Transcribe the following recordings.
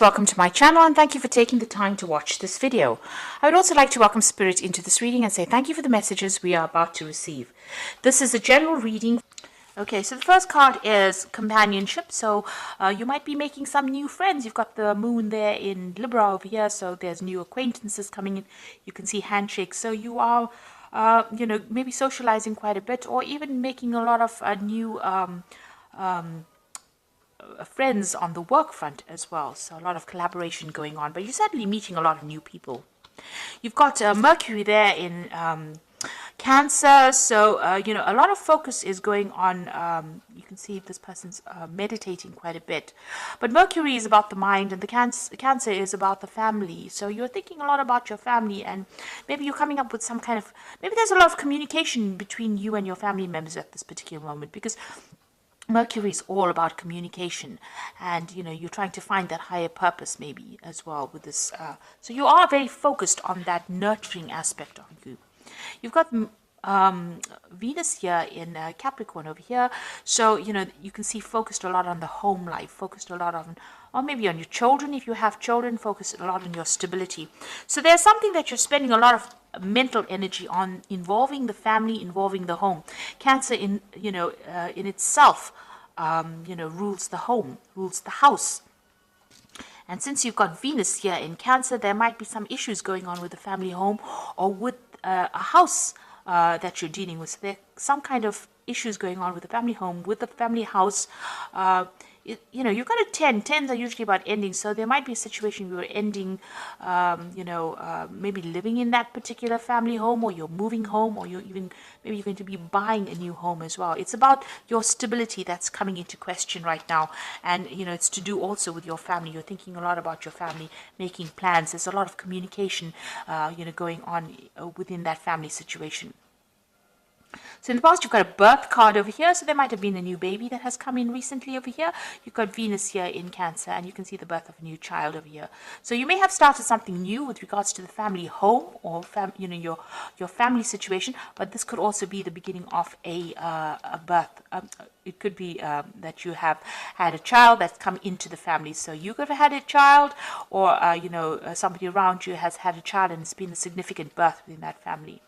Welcome to my channel and thank you for taking the time to watch this video. I would also like to welcome Spirit into this reading and say thank you for the messages we are about to receive. This is a general reading. Okay, so the first card is companionship. So you might be making some new friends. You've got the moon there in Libra over here, so there's new acquaintances coming in. You can see handshakes. So you are, maybe socializing quite a bit, or even making a lot of new friends on the work front as well. So a lot of collaboration going on, but you're certainly meeting a lot of new people. You've got Mercury there in Cancer, so a lot of focus is going on. You can see this person's meditating quite a bit, but Mercury is about the mind and the Cancer is about the family. So you're thinking a lot about your family, and maybe you're coming up with some kind of, maybe there's a lot of communication between you and your family members at this particular moment, because Mercury is all about communication, and you're trying to find that higher purpose maybe as well with this. So you are very focused on that nurturing aspect of you. You've got Venus here in Capricorn over here, so you can see focused a lot on the home life, focused a lot on, or maybe on your children if you have children, focused a lot on your stability. So there's something that you're spending a lot of mental energy on, involving the family, involving the home. Cancer in itself rules the home, rules the house. And since you've got Venus here in Cancer, there might be some issues going on with the family home or with a house that you're dealing with. So there are some kind of issues going on with the family home, with the family house. You've got a 10. 10s are usually about ending. So there might be a situation where you're ending, maybe living in that particular family home, or you're moving home, or maybe you're going to be buying a new home as well. It's about your stability that's coming into question right now. And, it's to do also with your family. You're thinking a lot about your family, making plans. There's a lot of communication, going on within that family situation. So in the past, you've got a birth card over here. So there might have been a new baby that has come in recently over here. You've got Venus here in Cancer, and you can see the birth of a new child over here. So you may have started something new with regards to the family home or your family situation, but this could also be the beginning of a birth. It could be that you have had a child that's come into the family. So you could have had a child, or somebody around you has had a child, and it's been a significant birth within that family.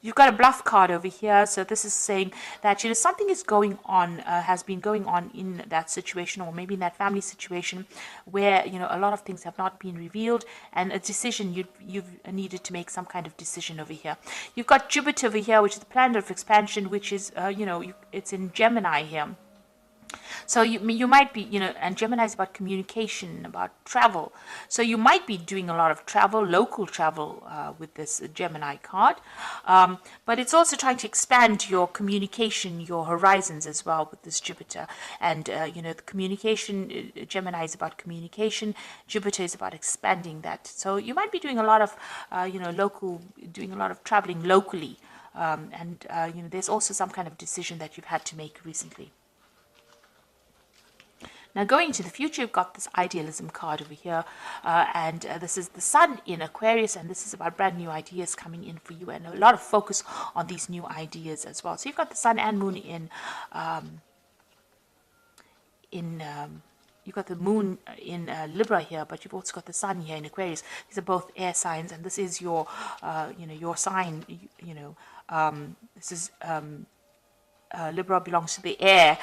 You've got a bluff card over here, so this is saying that something is going on, has been going on in that situation, or maybe in that family situation, where a lot of things have not been revealed, and a decision you've needed to make some kind of decision over here. You've got Jupiter over here, which is the planet of expansion, which is it's in Gemini here. So you might be, and Gemini is about communication, about travel. So you might be doing a lot of travel, local travel with this Gemini card. But it's also trying to expand your communication, your horizons as well with this Jupiter. And, the communication, Gemini is about communication. Jupiter is about expanding that. So you might be doing a lot of, doing a lot of traveling locally. There's also some kind of decision that you've had to make recently. Now, going into the future, you've got this idealism card over here, and this is the Sun in Aquarius, and this is about brand new ideas coming in for you, and a lot of focus on these new ideas as well. So you've got the Sun and Moon you've got the Moon in Libra here, but you've also got the Sun here in Aquarius. These are both air signs, and this is your, your sign. This is. Libra belongs to the air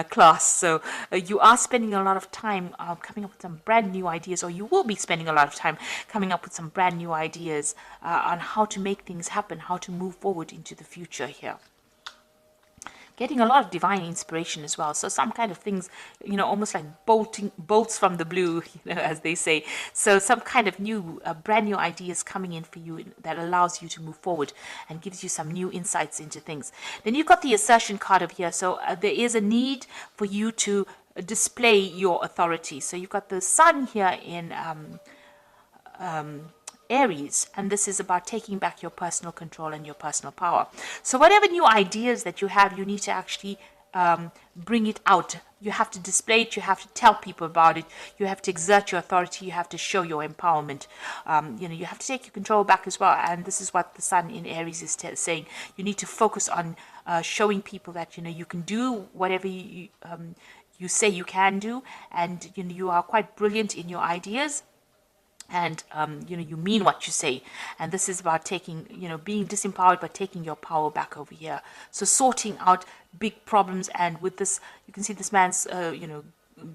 class, so you are spending a lot of time coming up with some brand new ideas, or you will be spending a lot of time coming up with some brand new ideas on how to make things happen, how to move forward into the future here. Getting a lot of divine inspiration as well. So some kind of things, almost like bolts from the blue, as they say. So some kind of new, brand new ideas coming in for you that allows you to move forward and gives you some new insights into things. Then you've got the assertion card over here. So there is a need for you to display your authority. So you've got the Sun here in Aries, and this is about taking back your personal control and your personal power. So whatever new ideas that you have, you need to actually bring it out. You have to display it. You have to tell people about it. You have to exert your authority. You have to show your empowerment. You have to take your control back as well. And this is what the Sun in Aries is saying. You need to focus on showing people that you can do whatever you you say you can do, and you are quite brilliant in your ideas, and you mean what you say. And this is about taking, being disempowered, but taking your power back over here. So sorting out big problems. And with this, you can see this man's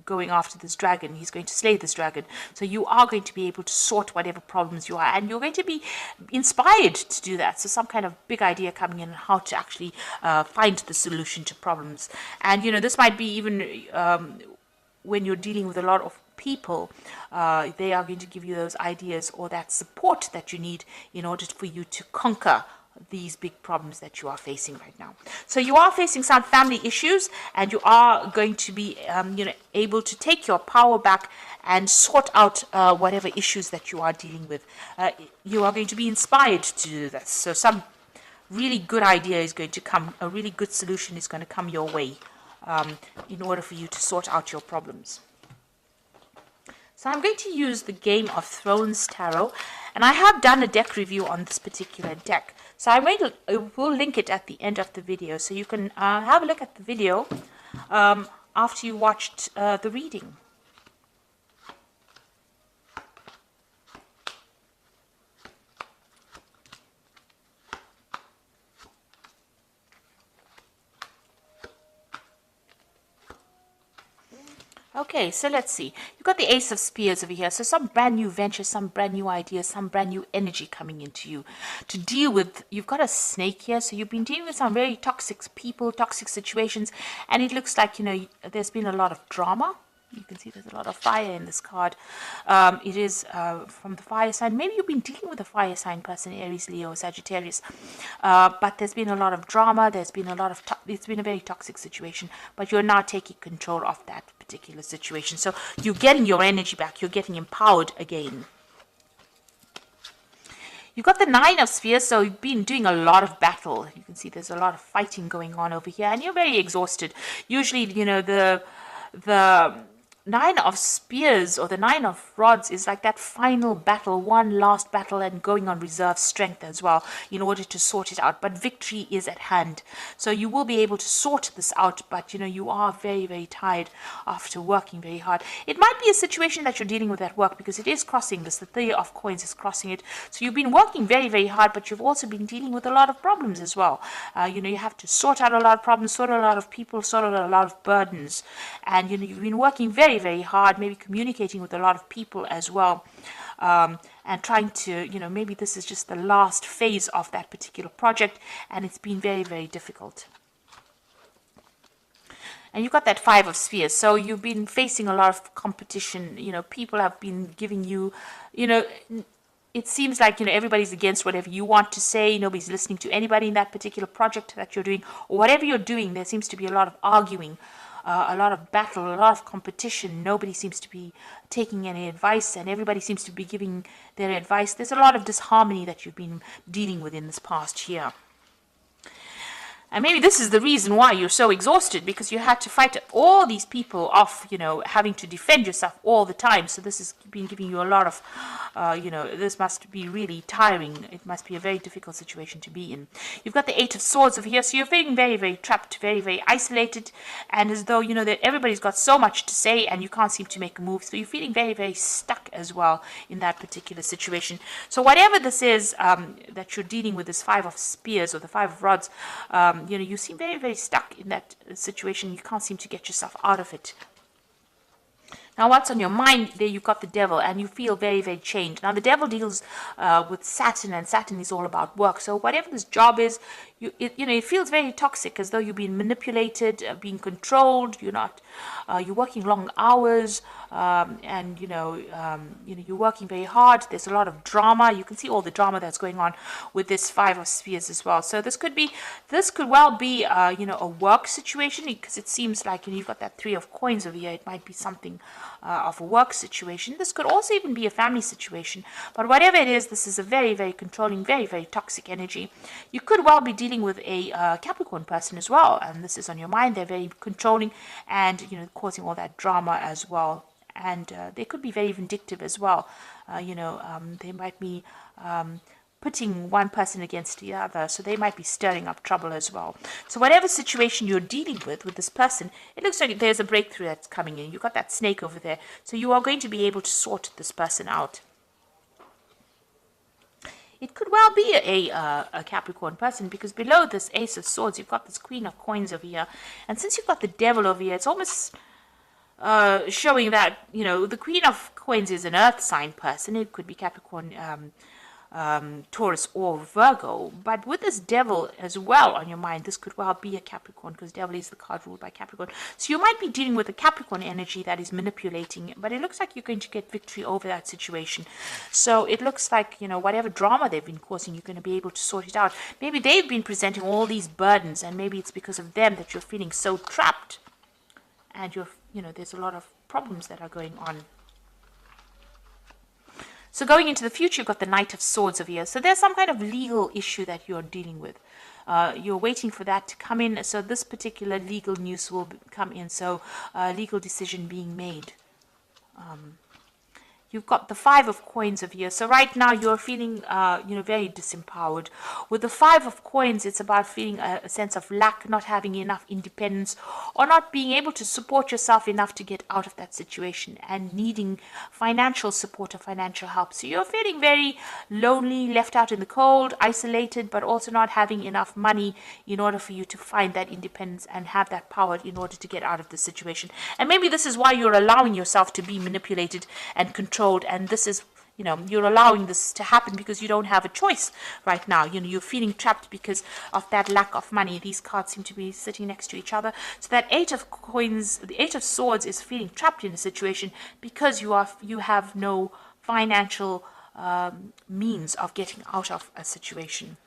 going after this dragon. He's going to slay this dragon. So you are going to be able to sort whatever problems you are, and you're going to be inspired to do that. So some kind of big idea coming in, how to actually find the solution to problems. And this might be even when you're dealing with a lot of people, they are going to give you those ideas or that support that you need in order for you to conquer these big problems that you are facing right now. So you are facing some family issues, and you are going to be able to take your power back and sort out whatever issues that you are dealing with. You are going to be inspired to do this. So some really good idea is going to come, a really good solution is going to come your way in order for you to sort out your problems. So I'm going to use the Game of Thrones Tarot, and I have done a deck review on this particular deck. So I'm going to, we'll link it at the end of the video, so you can have a look at the video after you watched the reading. Okay, so let's see. You've got the Ace of Spears over here. So some brand new venture, some brand new ideas, some brand new energy coming into you to deal with. You've got a snake here. So you've been dealing with some very toxic people, toxic situations. And it looks like, there's been a lot of drama. You can see there's a lot of fire in this card. It is from the fire sign. Maybe you've been dealing with a fire sign person, Aries, Leo, Sagittarius. But there's been a lot of drama. There's been a lot of, it's been a very toxic situation. But you're now taking control of that particular situation. So you're getting your energy back. You're getting empowered again. You've got the Nine of Spears, so you've been doing a lot of battle. You can see there's a lot of fighting going on over here, and you're very exhausted. Usually, the Nine of Spears or the Nine of Rods is like that final battle, one last battle, and going on reserve strength as well in order to sort it out. But victory is at hand. So you will be able to sort this out, but you are very, very tired after working very hard. It might be a situation that you're dealing with at work, because it is crossing this. The Three of Coins is crossing it. So you've been working very, very hard, but you've also been dealing with a lot of problems as well. You have to sort out a lot of problems, sort out a lot of people, sort out a lot of burdens. And you've been working very, very hard, maybe communicating with a lot of people as well, and trying to, maybe this is just the last phase of that particular project, and it's been very, very difficult. And you've got that Five of Spears, so you've been facing a lot of competition. People have been giving you, it seems like, everybody's against whatever you want to say. Nobody's listening to anybody in that particular project that you're doing, or whatever you're doing. There seems to be a lot of arguing, a lot of battle, a lot of competition. Nobody seems to be taking any advice, and everybody seems to be giving their advice. There's a lot of disharmony that you've been dealing with in this past year. And maybe this is the reason why you're so exhausted, because you had to fight all these people off, having to defend yourself all the time. So this has been giving you a lot of, this must be really tiring. It must be a very difficult situation to be in. You've got the Eight of Swords over here. So you're feeling very, very trapped, very, very isolated. And as though, that everybody's got so much to say and you can't seem to make a move. So you're feeling very, very stuck as well in that particular situation. So whatever this is that you're dealing with, this Five of Spears or the Five of Rods, you seem very, very stuck in that situation. You can't seem to get yourself out of it. Now, what's on your mind? There you've got the Devil, and you feel very, very chained. Now, the Devil deals with Saturn, and Saturn is all about work. So whatever this job is, it feels very toxic, as though you're being manipulated, being controlled. You're working long hours, and you're working very hard. There's a lot of drama. You can see all the drama that's going on with this Five of Spears as well. So this could well be a work situation, because it seems like you've got that Three of Coins over here. It might be something of a work situation. This could also even be a family situation. But whatever it is, this is a very, very controlling, very, very toxic energy. You could well be dealing with a Capricorn person as well, and this is on your mind. They're very controlling and causing all that drama as well. And they could be very vindictive as well. They might be putting one person against the other, so they might be stirring up trouble as well. So whatever situation you're dealing with this person, it looks like there's a breakthrough that's coming in. You've got that snake over there, so you are going to be able to sort this person out. It could well be a Capricorn person, because below this Ace of Swords, you've got this Queen of Coins over here. And since you've got the Devil over here, it's almost showing that, the Queen of Coins is an earth sign person. It could be Capricorn, Taurus, or Virgo. But with this Devil as well on your mind, this could well be a Capricorn, because Devil is the card ruled by Capricorn. So you might be dealing with a Capricorn energy that is manipulating, but it looks like you're going to get victory over that situation. So it looks like, whatever drama they've been causing, you're going to be able to sort it out. Maybe they've been presenting all these burdens, and maybe it's because of them that you're feeling so trapped, and there's a lot of problems that are going on. So going into the future, you've got the Knight of Swords over here. So there's some kind of legal issue that you're dealing with. You're waiting for that to come in. So this particular legal news will come in. So legal decision being made. You've got the Five of Coins over here. So right now you're feeling, very disempowered. With the Five of Coins, it's about feeling a sense of lack, not having enough independence, or not being able to support yourself enough to get out of that situation, and needing financial support or financial help. So you're feeling very lonely, left out in the cold, isolated, but also not having enough money in order for you to find that independence and have that power in order to get out of the situation. And maybe this is why you're allowing yourself to be manipulated and controlled. And this is, you're allowing this to happen because you don't have a choice right now. You're feeling trapped because of that lack of money. These cards seem to be sitting next to each other. So that Eight of Coins, the Eight of Swords, is feeling trapped in a situation because you have no financial means of getting out of a situation.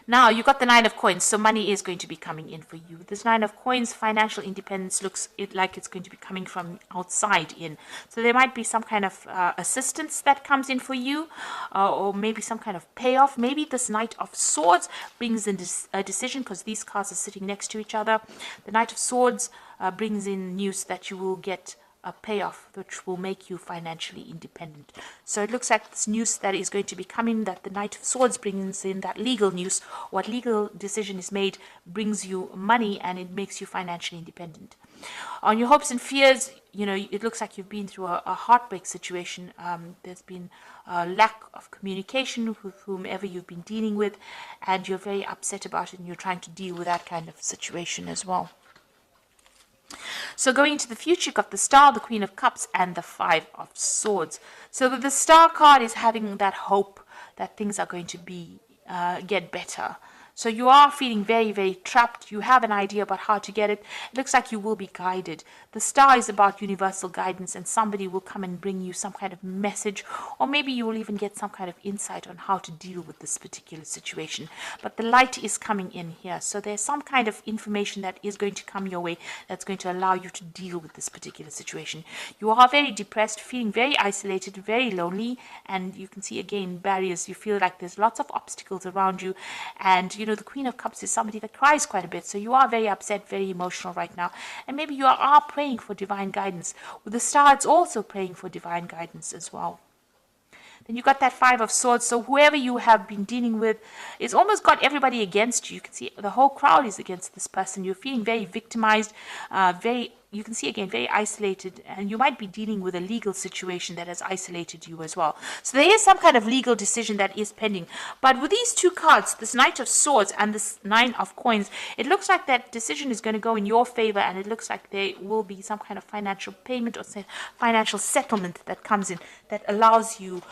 Now, you've got the Nine of Coins, so money is going to be coming in for you. This Nine of Coins, financial independence, looks like it's going to be coming from outside in. So there might be some kind of assistance that comes in for you, or maybe some kind of payoff. Maybe this Knight of Swords brings in a decision, because these cards are sitting next to each other. The Knight of Swords brings in news that you will get a payoff which will make you financially independent. So it looks like this news that is going to be coming, that the Knight of Swords brings in, that legal news, what legal decision is made, brings you money, and it makes you financially independent. On your hopes and fears, it looks like you've been through a heartbreak situation. There's been a lack of communication with whomever you've been dealing with, and you're very upset about it, and you're trying to deal with that kind of situation as well. So going into the future, you've got the Star, the Queen of Cups, and the Five of Swords. So the Star card is having that hope that things are going to get better. So you are feeling very, very trapped. You have an idea about how to get it. It looks like you will be guided. The Star is about universal guidance, and somebody will come and bring you some kind of message, or maybe you will even get some kind of insight on how to deal with this particular situation. But the light is coming in here. So there's some kind of information that is going to come your way that's going to allow you to deal with this particular situation. You are very depressed, feeling very isolated, very lonely, and you can see again barriers. You feel like there's lots of obstacles around you, and the Queen of Cups is somebody that cries quite a bit. So you are very upset, very emotional right now. And maybe you are praying for divine guidance. With the Star, it's also praying for divine guidance as well. Then you got that Five of Swords. So whoever you have been dealing with, it's almost got everybody against you. You can see the whole crowd is against this person. You're feeling very victimized, you can see again, very isolated, and you might be dealing with a legal situation that has isolated you as well. So there is some kind of legal decision that is pending. But with these two cards, this Knight of Swords and this Nine of Coins, it looks like that decision is going to go in your favor, and it looks like there will be some kind of financial payment or financial settlement that comes in that allows you,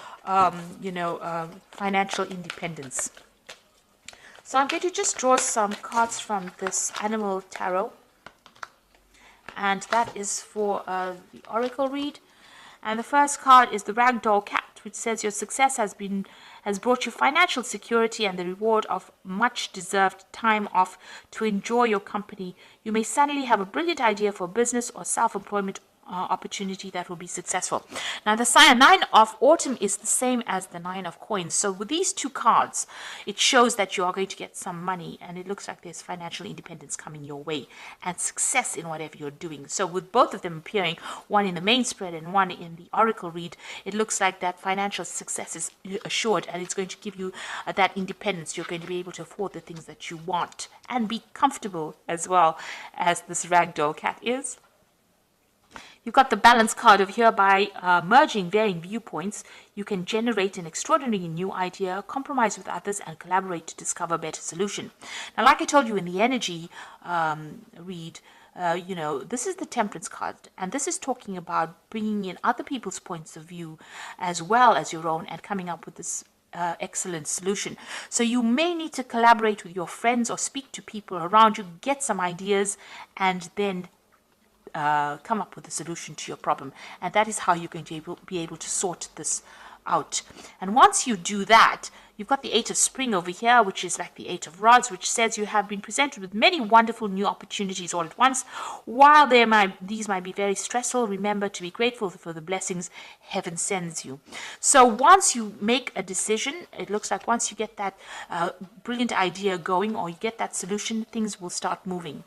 financial independence. So I'm going to just draw some cards from this Animal Tarot. And that is for the Oracle read. And the first card is the Ragdoll Cat, which says your success has brought you financial security and the reward of much deserved time off to enjoy your company. You may suddenly have a brilliant idea for business or self-employment opportunity that will be successful. Now, the Nine of Autumn is the same as the Nine of Coins. So with these two cards, it shows that you are going to get some money, and it looks like there's financial independence coming your way and success in whatever you're doing. So with both of them appearing, one in the main spread and one in the oracle read, it looks like that financial success is assured, and it's going to give you that independence. You're going to be able to afford the things that you want and be comfortable as well as this ragdoll cat is. You've got the balance card over here. By merging varying viewpoints, you can generate an extraordinary new idea, compromise with others, and collaborate to discover a better solution. Now, like I told you in the energy read, this is the Temperance card, and this is talking about bringing in other people's points of view as well as your own and coming up with this excellent solution. So you may need to collaborate with your friends or speak to people around you, get some ideas, and then come up with a solution to your problem. And that is how you're going to be able to sort this out. And once you do that, you've got the Eight of Spring over here, which is like the Eight of Rods, which says you have been presented with many wonderful new opportunities all at once. While these might be very stressful, remember to be grateful for the blessings heaven sends you. So once you make a decision, it looks like once you get that brilliant idea going, or you get that solution, things will start moving.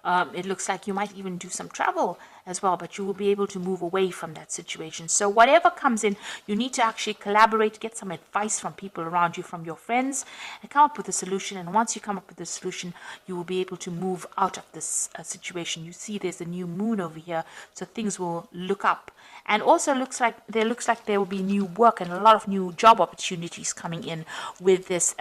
It looks like you might even do some travel as well, but you will be able to move away from that situation. So whatever comes in, you need to actually collaborate, get some advice from people around you, from your friends, and come up with a solution. And once you come up with a solution, you will be able to move out of this situation. You see there's a new moon over here, so things will look up. And also looks like there will be new work and a lot of new job opportunities coming in with this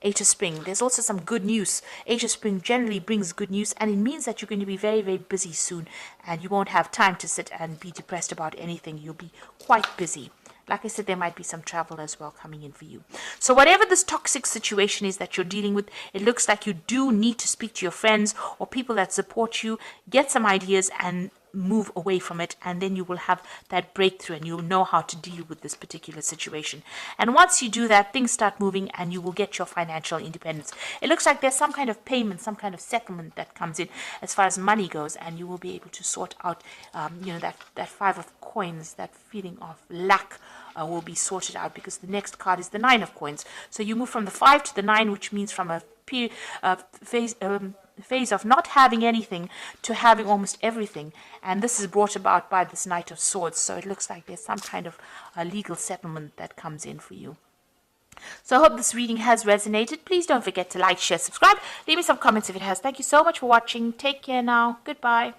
Eight of Spring. There's also some good news. Eight of Spring generally brings good news, and it means that you're going to be very, very busy soon, and you won't have time to sit and be depressed about anything. You'll be quite busy. Like I said, there might be some travel as well coming in for you. So whatever this toxic situation is that you're dealing with, it looks like you do need to speak to your friends or people that support you, get some ideas and move away from it, and then you will have that breakthrough and you'll know how to deal with this particular situation. And once you do that, things start moving and you will get your financial independence. It looks like there's some kind of payment, some kind of settlement that comes in as far as money goes, and you will be able to sort out that Five of Coins, that feeling of lack will be sorted out, because the next card is the Nine of Coins. So you move from the 5 to the 9, which means from a phase of not having anything to having almost everything, and this is brought about by this Knight of Swords. So it looks like there's some kind of legal settlement that comes in for you. So I hope this reading has resonated. Please don't forget to like, share, subscribe. Leave me some comments if it has. Thank you so much for watching. Take care now. Goodbye.